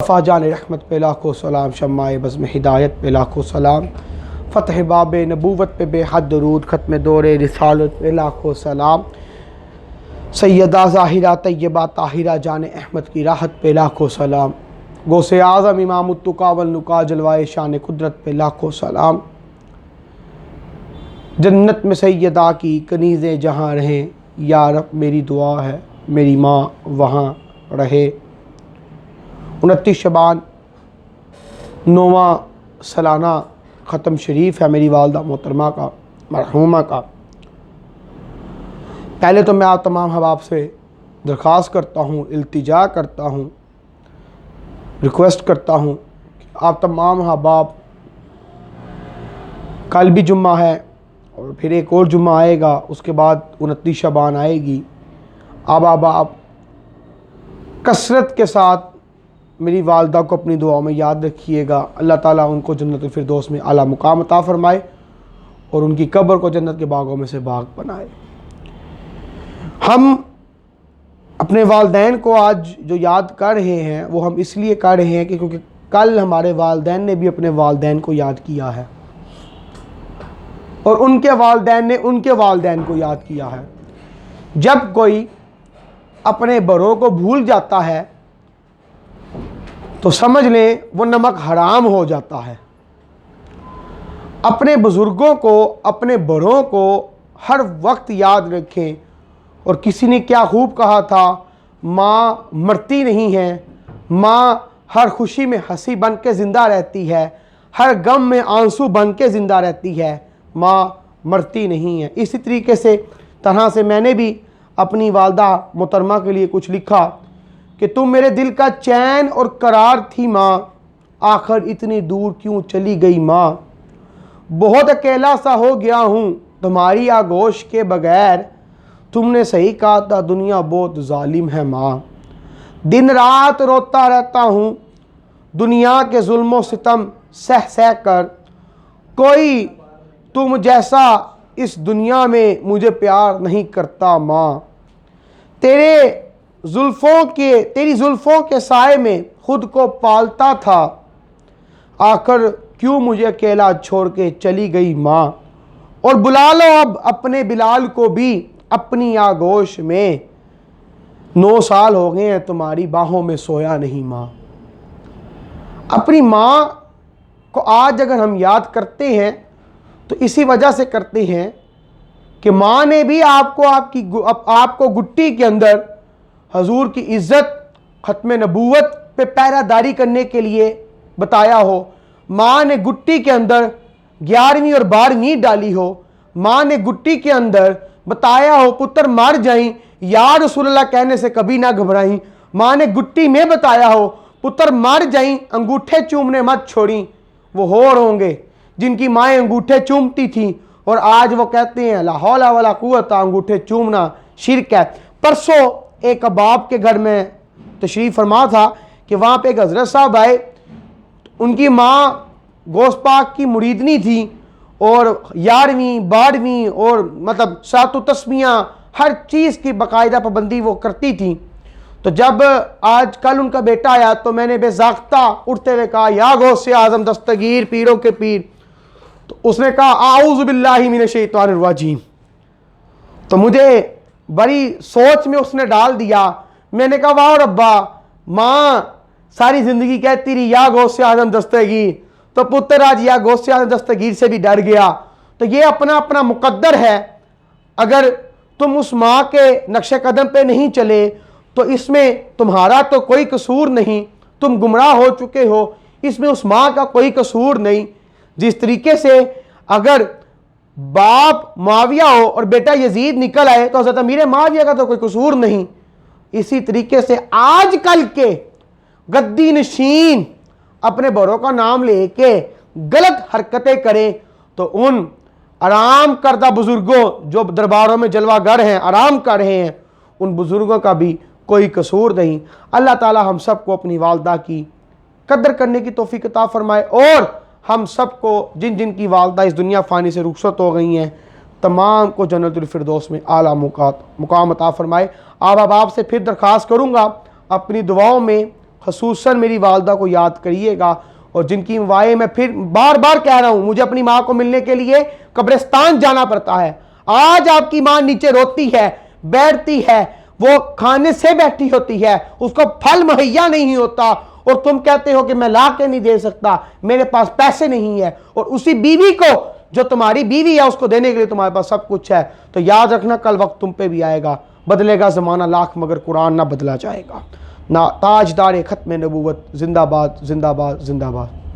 फ़ा जान रहमत पे लाखों सलाम, शम्माए बज़्म हिदायत पे लाखों सलाम, फ़तह बाब नबूवत पे बेहद दरूद, ख़त्म दौरे रिसालत पे लाखों सलाम, सैयदा ज़ाहिरा तैयबा ताहिरा जान अहमद की राहत पे लाखों सलाम, गौसे आज़म इमाम तुका वल नुका जलवाए शान कुदरत पे लाखों सलाम। जन्नत में सैयदा की कनीज़े जहाँ रहें, या रब मेरी दुआ है मेरी माँ वहाँ रहे। 29 शबान 9वां सालाना ख़त्म शरीफ है मेरी वालदा मोहतरमा का, मरहूमा का। पहले तो मैं आप तमाम हबाब से दरख्वास्त करता हूँ, इल्तिजा करता हूँ, रिक्वेस्ट करता हूँ कि आप तमाम हबाब, कल भी जुम्मा है और फिर एक और जुम्मा आएगा, उसके बाद 29 शबान आएगी। आप कसरत के साथ मेरी वालदा को अपनी दुआओं में याद रखिएगा। अल्लाह ताला उनको जन्नतुल फिरदौस में आला मुकाम अता फ़रमाए और उनकी कब्र को जन्नत के बागों में से बाग बनाए। हम अपने वालदैन को आज जो याद कर रहे हैं वो हम इसलिए कर रहे हैं कि क्योंकि कल हमारे वालदैन ने भी अपने वालदैन को याद किया है और उनके वालदैन ने उनके वालदैन को याद किया है। जब कोई अपने बड़ों को भूल जाता है तो समझ लें वो नमक हराम हो जाता है। अपने बुज़ुर्गों को, अपने बड़ों को हर वक्त याद रखें। और किसी ने क्या खूब कहा था, माँ मरती नहीं है, माँ हर खुशी में हंसी बन के ज़िंदा रहती है, हर गम में आंसू बन के ज़िंदा रहती है, माँ मरती नहीं है। इसी तरीके से तरह से मैंने भी अपनी वालदा मोहतरमा के लिए कुछ लिखा कि तुम मेरे दिल का चैन और करार थी माँ, आखिर इतनी दूर क्यों चली गई माँ। बहुत अकेला सा हो गया हूँ तुम्हारी आगोश के बगैर, तुमने सही कहा था दुनिया बहुत जालिम है माँ। दिन रात रोता रहता हूँ दुनिया के जुल्मों सितम सह सह कर, कोई तुम जैसा इस दुनिया में मुझे प्यार नहीं करता माँ। तेरी जुल्फ़ों के साए में खुद को पालता था, आखिर क्यों मुझे अकेला छोड़ के चली गई माँ। और बुला लो अब अपने बिलाल को भी अपनी आगोश में, 9 साल हो गए हैं तुम्हारी बाहों में सोया नहीं माँ। अपनी माँ को आज अगर हम याद करते हैं तो इसी वजह से करते हैं कि माँ ने भी आपको गुट्टी के अंदर हजूर की इज़्ज़त, ख़त्म नबूवत पे पहरादारी करने के लिए बताया हो। माँ ने गुट्टी के अंदर 11वीं और 12वीं डाली हो। माँ ने गुट्टी के अंदर बताया हो पुत्र मर जाई या रसूलल्लाह कहने से कभी ना घबराई। माँ ने गुट्टी में बताया हो पुत्र मर जाई अंगूठे चूमने मत छोड़ी। वो होर होंगे जिनकी माएँ अंगूठे चूमती थी और आज वो कहते हैं ला हौला वला कुव्वता, अंगूठे चूमना शिरक है। परसों एक अबाब के घर में तशरीफ़ फरमा था कि वहाँ पे एक हज़रत साहब आए, उनकी माँ गौस पाक की मुरीदनी थी और 11वीं 12वीं और मतलब सातों तस्मियाँ हर चीज़ की बाकायदा पाबंदी वो करती थी। तो जब आज कल उनका बेटा आया तो मैंने बेज़ाख्ता उठते हुए कहा या गौस से आज़म दस्तगीर पीरों के पीर। तो उसने कहा आऊज़ु बिल्लाहि मिनश शैतानिर रजीम। तो मुझे बड़ी सोच में उसने डाल दिया। मैंने कहा वाह रब्बा, माँ सारी ज़िंदगी कहती रही या गौस से आज़म दस्तगीर, तो पुत्र आज या गौस से आज़म दस्तगीर से भी डर गया। तो ये अपना अपना मुकद्दर है। अगर तुम उस माँ के नक्शे कदम पे नहीं चले तो इसमें तुम्हारा तो कोई कसूर नहीं, तुम गुमराह हो चुके हो, इसमें उस माँ का कोई कसूर नहीं। जिस तरीके से अगर बाप मुआविया हो और बेटा यजीद निकल आए तो हज़रत अमीर मुआविया का तो कोई कसूर नहीं। इसी तरीके से आजकल के गद्दी नशीन अपने बड़ों का नाम लेके गलत हरकतें करें तो उन आराम करदा बुजुर्गों जो दरबारों में जलवागर हैं, आराम कर रहे हैं, उन बुजुर्गों का भी कोई कसूर नहीं। अल्लाह ताला हम सबको अपनी वालदा की कदर करने की तौफीक अता फरमाए और हम सबको जिन जिन की वालदा इस दुनिया फ़ानी से रुखसत हो गई हैं तमाम को जन्नतुल फिरदौस में आला मुकाम अता फरमाए। आप से फिर दरख्वास्त करूँगा अपनी दुआओं में खसूसन मेरी वालदा को याद करिएगा, और जिनकी वाए मैं फिर बार बार कह रहा हूं, मुझे अपनी माँ को मिलने के लिए कब्रिस्तान जाना पड़ता है। आज आपकी माँ नीचे रोती है, बैठती है, वो खाने से बैठी होती है, उसको फल मुहैया नहीं होता, और तुम कहते हो कि मैं ला के नहीं दे सकता, मेरे पास पैसे नहीं है, और उसी बीवी को जो तुम्हारी बीवी है उसको देने के लिए तुम्हारे पास सब कुछ है। तो याद रखना कल वक्त तुम पे भी आएगा। बदलेगा ज़माना लाख मगर कुरान ना बदला जाएगा। ना ताजदार खत्म नबूवत जिंदाबाद जिंदाबाद जिंदाबाद।